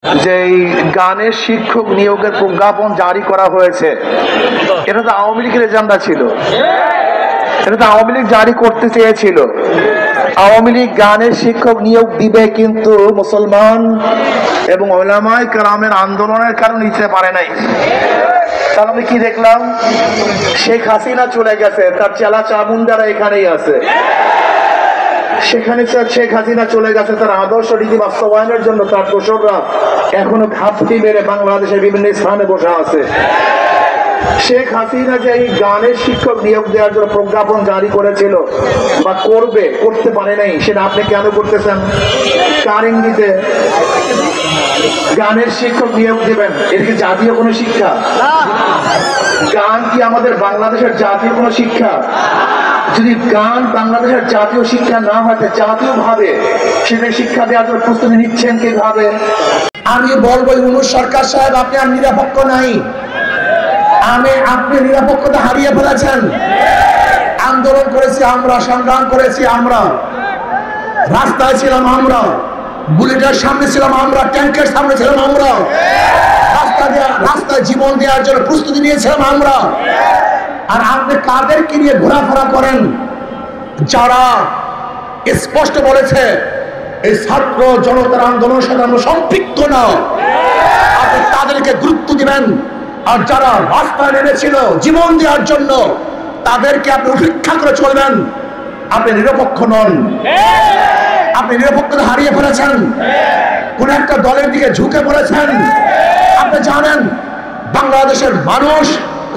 যে গানের শিক্ষক নিয়োগের প্রজ্ঞাপন জারি করা হয়েছে, এটা তো আওয়ামী লীগের এজেন্ডা ছিল। এটা তো আওয়ামী লীগ জারি করতে চেয়েছিল। আওয়ামী লীগ গানের শিক্ষক নিয়োগ দিবে, কিন্তু মুসলমান এবং উলামায়ে কেরামের আন্দোলনের কারণে নিতে পারে নাই। তাহলে আমি কি দেখলাম? শেখ হাসিনা চলে গেছে, তার চেলা চামুন্ডারা এখানেই আছে। সেখানে শেখ হাসিনা চলে গেছে, তার আদর্শ রীতি বাস্তবায়নের জন্য তার দোসররা এখনো ঘাপটি মেরে বাংলাদেশের বিভিন্ন স্থানে বসে আছে। শেখ হাসিনা যে এই গানের শিক্ষক নিয়োগ দেওয়ার জন্য প্রজ্ঞাপন জারি করেছিল বা করতে পারে নাই, সেটা আপনি কেন করতেছেন? কার ইঙ্গিতে গানের শিক্ষক নিয়োগ দিবেন? এটা কি জাতীয় কোনো শিক্ষা? গান কি আমাদের বাংলাদেশের জাতীয় কোনো শিক্ষা? যদি গান বাংলাদেশের জাতীয় শিক্ষা না হয়, জাতীয় ভাবে সেটা শিক্ষা দেওয়ার জন্য প্রস্তুতি নিচ্ছেন কিভাবে? আমি বলবো, ইউনূস সরকার সাহেব, আপনি আর নিরপেক্ষ নাই। আপনি নিরপেক্ষতা হারিয়ে ফেলেছেন। আন্দোলন করেছি আমরা, সংগ্রাম করেছি আমরা, রাস্তায় ছিলাম আমরা, বুলেটের সামনে ছিলাম আমরা, ট্যাঙ্কের সামনে ছিলাম আমরা, রাস্তায় জীবন দেওয়ার জন্য প্রস্তুতি নিয়েছিলাম আমরা। আর আপনি কাদেরকে নিয়ে ঘোরাফেরা করেন? যারা স্পষ্ট বলেছে এই ছাত্র জনতার আন্দোলনের সাথে আমরা সম্পৃক্ত না, আপনি তাদেরকে গুরুত্ব দিবেন। আর যারা রাস্তায় নেমেছিল জীবন দেওয়ার জন্য, তাদেরকে আপনি উপেক্ষা করে চলবেন। আপনি নিরপেক্ষ নন। আপনি নিরপেক্ষতা হারিয়ে ফেলেছেন। কোন একটা দলের দিকে ঝুঁকে পড়েছেন। আপনি জানেন, বাংলাদেশের মানুষ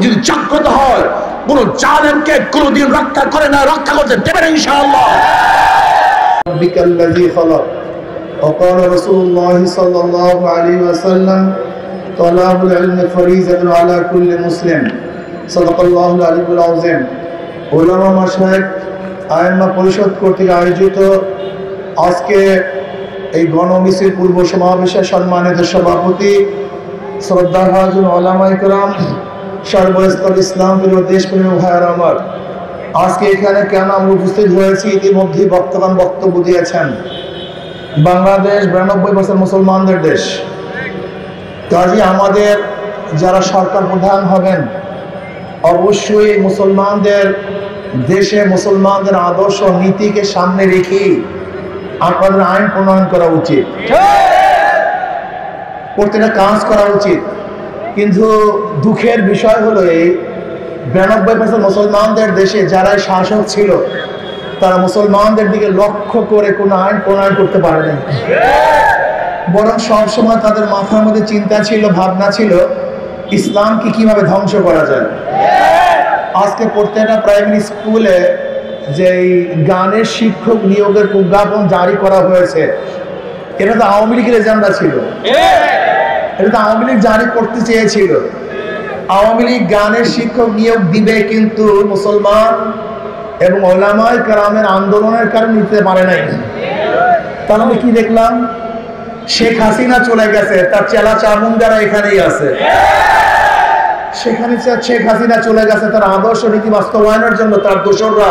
যদি জাগ্রত হয়, কোন জালেমকে কোনদিন রক্ষা করে না, রক্ষা করতে দেবে না ইনশাআল্লাহ। বিকাল্লাযী খালাক وقال رسول الله صلى الله عليه وسلم طلب العلم فريضة على كل مسلم صدق الله العلي العظيم। উলামা মাশায়েখ আইম্মা পরিষদ কর্তৃক আয়োজিত আজকে এই গণমিছিল পূর্ব সমাবেশের সম্মানিত সভাপতি শ্রদ্ধাভাজন উলামায়ে কেরাম, সর্বস্তর ইসলাম প্রিয় দেশপ্রেমী ভাইয়েরা আমার, আজকে এখানে কেন আমরা উপস্থিত হয়েছি ইতিমধ্যে বক্তব্য দিয়েছেন। বাংলাদেশ 92% মুসলমানদের দেশ। কাজে আমাদের যারা সরকার প্রধান হবেন, অবশ্যই মুসলমানদের দেশে মুসলমানদের আদর্শ নীতিকে সামনে রেখে আপনাদের আইন প্রণয়ন করা উচিত, প্রত্যেকটা কাজ করা উচিত। কিন্তু দুঃখের বিষয় হলো, এই 92% মুসলমানদের দেশে যারা শাসক ছিল, তারা মুসলমানদের দিকে লক্ষ্য করে কোনো আইন প্রণয়ন করতে পারেনি। বরং সবসময় তাদের মাথার মধ্যে চিন্তা ছিল, ভাবনা ছিল, ইসলামকে কিভাবে ধ্বংস করা যায়। আজকে প্রত্যেকটা প্রাইমারি স্কুলে যে গানের শিক্ষক নিয়োগের প্রজ্ঞাপন জারি করা হয়েছে, এটা তো আওয়ামী লীগের এজেন্ডা ছিল। এটা তো আওয়ামী লীগ জারি করতে চেয়েছিল। আওয়ামী লীগ গানের শিক্ষক নিয়োগ দিবে, কিন্তু মুসলমান এবং উলামায়ে কেরামের আন্দোলনের কারণে নিতে পারে নাই। তাহলে আমি কি দেখলাম? শেখ হাসিনা চলে গেছে, তার চেলা চামুন্ডারা এখানেই আছে। সেখানে শেখ হাসিনা চলে গেছে, তার আদর্শ নীতি বাস্তবায়নের জন্য তার দোসররা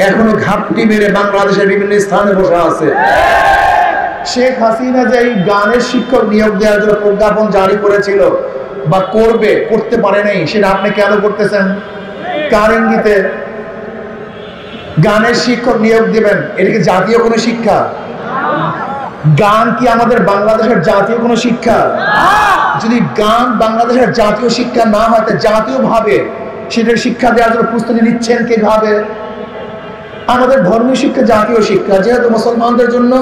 এখনো ঘাপটি মেরে বাংলাদেশের বিভিন্ন স্থানে বসে আছে। শেখ হাসিনা যে এই গানের শিক্ষক নিয়োগ দেওয়ার জন্য প্রজ্ঞাপন জারি করেছিল বা করতে পারে নাই, সেটা আপনি কেন করতেছেন? কার ইঙ্গিতে গানের শিক্ষক নিয়োগ দিবেন? এটা কি জাতীয় কোনো শিক্ষা? গান কি আমাদের বাংলাদেশের জাতীয় কোনো শিক্ষা? যদি গান বাংলাদেশের জাতীয় শিক্ষা না হয়, জাতীয় ভাবে সেটার শিক্ষা দেওয়ার জন্য প্রস্তুতি নিচ্ছেন কিভাবে? আমাদের ধর্মীয় শিক্ষা জাতীয় শিক্ষা, যেহেতু মুসলমানদের জন্য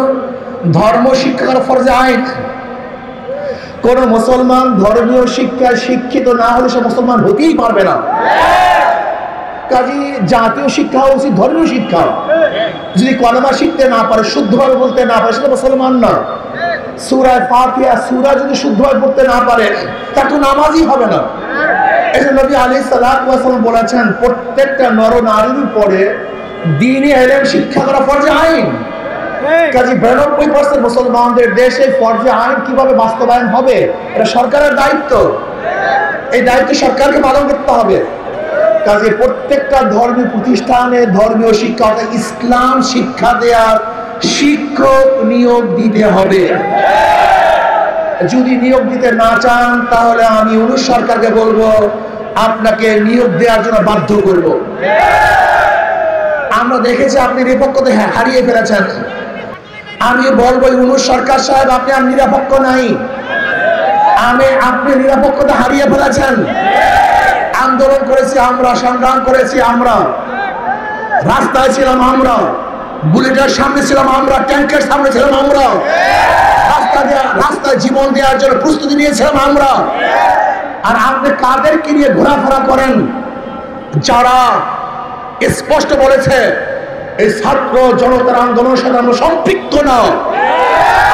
ধর্ম শিক্ষা করা ফরজে আইন। কোন মুসলমান ধর্মীয় শিক্ষায় শিক্ষিত না হলে সে মুসলমান হতেই পারবে না। কাজী জাতীয় শিক্ষা উচিত ধর্মীয় শিক্ষা। যদি কলেমা শিখতে না পারে, শুদ্ধভাবে বলতে না পারে, সেটা মুসলমান না। সূরা ফাতিহা যদি শুদ্ধভাবে পড়তে না পারে, তার তো নামাজই হবে না। এই জন্য নবী আলাইহিস সালাতু ওয়াস সালাম বলেছেন, প্রত্যেকটা নর নারীর উপরে দ্বীনি ইলম শিক্ষা করা ফরজে আইন। কাজী 92% মুসলমানদের দেশে ফরজে আইন কিভাবে বাস্তবায়ন হবে, এটা সরকারের দায়িত্ব। এই দায়িত্ব সরকারকে পালন করতে হবে। কাজে প্রত্যেকটা ধর্মীয় প্রতিষ্ঠানে ধর্মীয় শিক্ষা, ইসলাম শিক্ষা দেওয়ার শিক্ষক নিয়োগ দিতে হবে। যদি নিয়োগ দিতে না চান তাহলে আমি ইউনূস সরকারকে বলবো আপনাকে নিয়োগ দেওয়ার জন্য বাধ্য করব। আমরা দেখেছি আপনি নিরপেক্ষতা হারিয়ে ফেলেছেন। আমি বলবো ইউনূস সরকার সাহেব, আপনি আর নিরপেক্ষ নাই। আপনি নিরপেক্ষতা হারিয়ে ফেলেছেন। আন্দোলন করেছি আমরা, সংগ্রাম করেছি আমরা, রাস্তায় ছিলাম আমরা, বুলেটের সামনে ছিলাম আমরা, ট্যাঙ্কের সামনে ছিলাম আমরা, রাস্তায় জীবন দেওয়ার জন্য প্রস্তুতি নিয়েছিলাম আমরা। আর আপনি কাদেরকে নিয়ে ঘোরাফেরা করেন? যারা স্পষ্ট বলেছে এই ছাত্র জনতার আন্দোলনের সাথে আমরা সম্পৃক্ত না,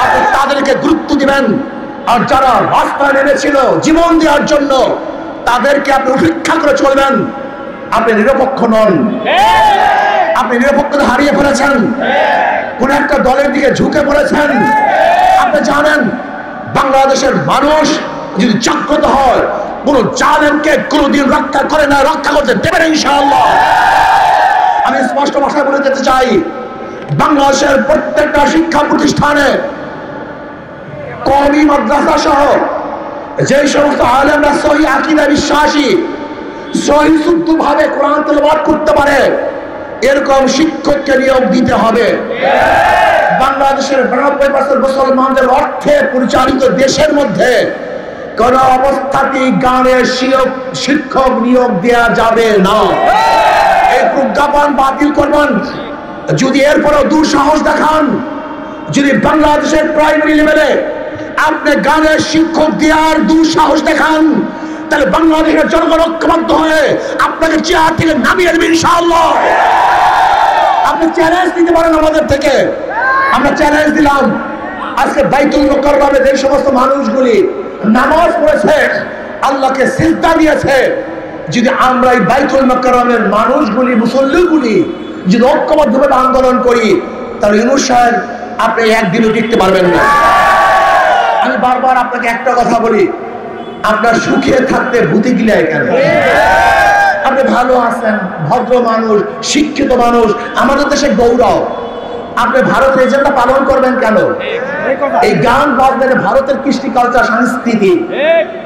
আপনি তাদেরকে গুরুত্ব দিবেন। আর যারা রাস্তায় নেমেছিল জীবন দেওয়ার জন্য, তাদেরকে আপনি উপেক্ষা করে চলবেন। আপনি নিরপেক্ষ নন, আপনি নিরপেক্ষতা হারিয়ে ফেলেছেন, কোন একটা দলের দিকে ঝুঁকে পড়েছেন। আপনি জানেন বাংলাদেশের মানুষ যদি জাগ্রত হয়, কোন জালেমকে কোনদিন রক্ষা করে না, রক্ষা করতে দেবে না ইনশাআল্লাহ। আমি স্পষ্ট ভাষায় বলে যেতে চাই, বাংলাদেশের প্রত্যেকটা শিক্ষা প্রতিষ্ঠানে, কওমি মাদ্রাসা সহ যে সমস্ত আলেমরা সহি আকীদা বিশ্বাসী, সহি শুদ্ধভাবে কোরআন তেলাওয়াত করতে পারে, এরকম শিক্ষককে নিয়োগ দিতে হবে। বাংলাদেশের 92% মুসলমানদের অর্থে পরিচালিত দেশের মধ্যে কোন অবস্থাতেই গানের শিক্ষক নিয়োগ দেওয়া যাবে না। এই প্রজ্ঞাপন বাতিল করবেন। যদি এরপরও দুঃসাহস দেখান, যদি বাংলাদেশের প্রাইমারি লেভেলে আপনি গানের শিক্ষক দেওয়ার দুঃসাহস দেখান, তাহলে বাংলাদেশের জনগণ ঐক্যবদ্ধ হয়ে আপনাকে চেয়ার থেকে নামিয়ে দেবে ইনশাআল্লাহ। আপনি চ্যালেঞ্জ দিতে পারেন আমাদের থেকে, আমরা চ্যালেঞ্জ দিলাম। আজকে বাইতুল মুকাররমে যে সমস্ত মানুষগুলি নামাজ পড়েছে, আল্লাহকে সিজদা দিয়েছে, যদি আমরা এই বাইতুল মুকাররমের মানুষগুলি, মুসল্লিগুলি যদি ঐক্যবদ্ধভাবে আন্দোলন করি, তাহলে ইউনূস সাহেব আপনি একদিনও টিকতে পারবেন না। আমি বারবার আপনাকে একটা কথা বলি, আপনার সুখে থাকতে ভূতি গিলায় কেন? আপনি ভালো আছেন, ভদ্র মানুষ, শিক্ষিত মানুষ, আমাদের দেশে গৌরব। আপনি ভারতের এজেন্ডা পালন করবেন কেন? এই গান বাজনা ভারতের কৃষ্টি কালচার সংস্কৃতি,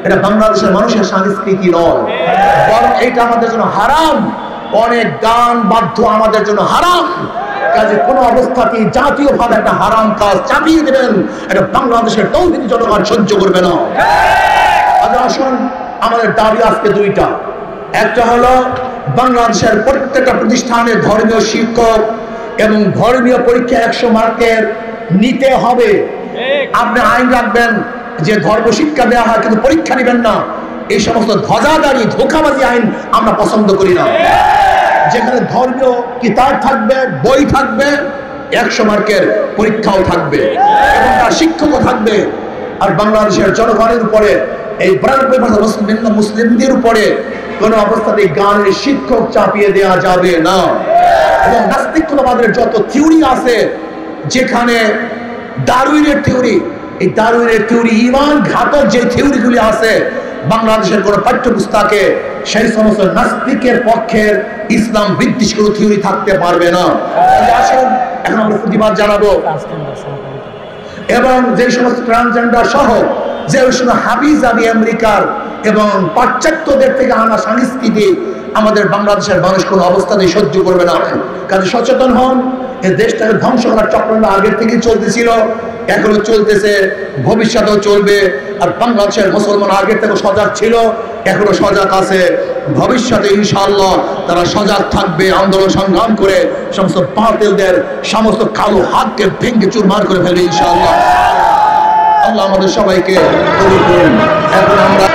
এটা বাংলাদেশের মানুষের সংস্কৃতি নয়, বরং এটা আমাদের জন্য হারাম। অনেক গান বাদ্য আমাদের জন্য হারাম। কাজে কোন অবস্থাতেই জাতীয়ভাবে একটা হারাম কাজ চাপিয়ে দেবেন, এটা বাংলাদেশের তৌহিদি জনগণ সহ্য করবে না। আসুন, আমাদের দাবি আজকে দুইটা। একটা হলো বাংলাদেশের প্রত্যেকটা প্রতিষ্ঠানে ধর্মীয় শিক্ষক এবং ধর্মীয় পরীক্ষা 100 মার্কের নিতে হবে। আপনি আইন রাখবেন যে ধর্ম শিক্ষা দেওয়া হয় কিন্তু পরীক্ষা নেবেন না। এই সমস্ত ধ্বজাদারি ধোঁকাবাজি আইন আমরা পছন্দ করি না। যেখানে ধর্মীয় কিতাব থাকবে, বই থাকবে, 100 মার্কের পরীক্ষাও থাকবে এবং তার শিক্ষকও থাকবে। আর বাংলাদেশের জনগণের উপরে, এই 92% মুসলিমদের উপরে কোন অবস্থাতেই গানের শিক্ষক চাপিয়ে দেওয়া যাবে না। এবং নাস্তিকতাবাদের যত থিওরি আছে, যেখানে ডারউইনের থিওরি, এই ডারউইনের থিওরি, ঈমান ঘাতক যে থিওরিগুলি আছে, বাংলাদেশের কোন পাঠ্যপুস্তকে সেই সমস্ত নাস্তিকের পক্ষের ইসলাম বিদ্বেষ কোনো থিওরি থাকতে পারবে না। আসুন, এখন আমরা প্রতিবাদ জানাবো। এবং যে সমস্ত ট্রান্সজেন্ডার সহ যে হাবিজাবি আমেরিকার এবং পাশ্চাত্যদের থেকে আনা সংস্কৃতি আমাদের বাংলাদেশের মানুষ কোনো অবস্থাতেই সহ্য করবে না। কাজে সচেতন হন। এই দেশটাকে ধ্বংস করার চক্রান্ত আগের থেকেই চলতেছিল, এখনো চলতেছে, ভবিষ্যতেও চলবে। আর বাংলাদেশের মুসলমান আগের থেকে সজাগ ছিল, এখনো সজাগ আছে, ভবিষ্যতে ইনশাআল্লাহ তারা সজাগ থাকবে। আন্দোলন সংগ্রাম করে সমস্ত বাতিলদের সমস্ত কালো হাতকে ভেঙে চুরমার করে ফেলবে ইনশাআল্লাহ। আল্লাহ আমাদের সবাইকে কবুল করুন। এখন আমরা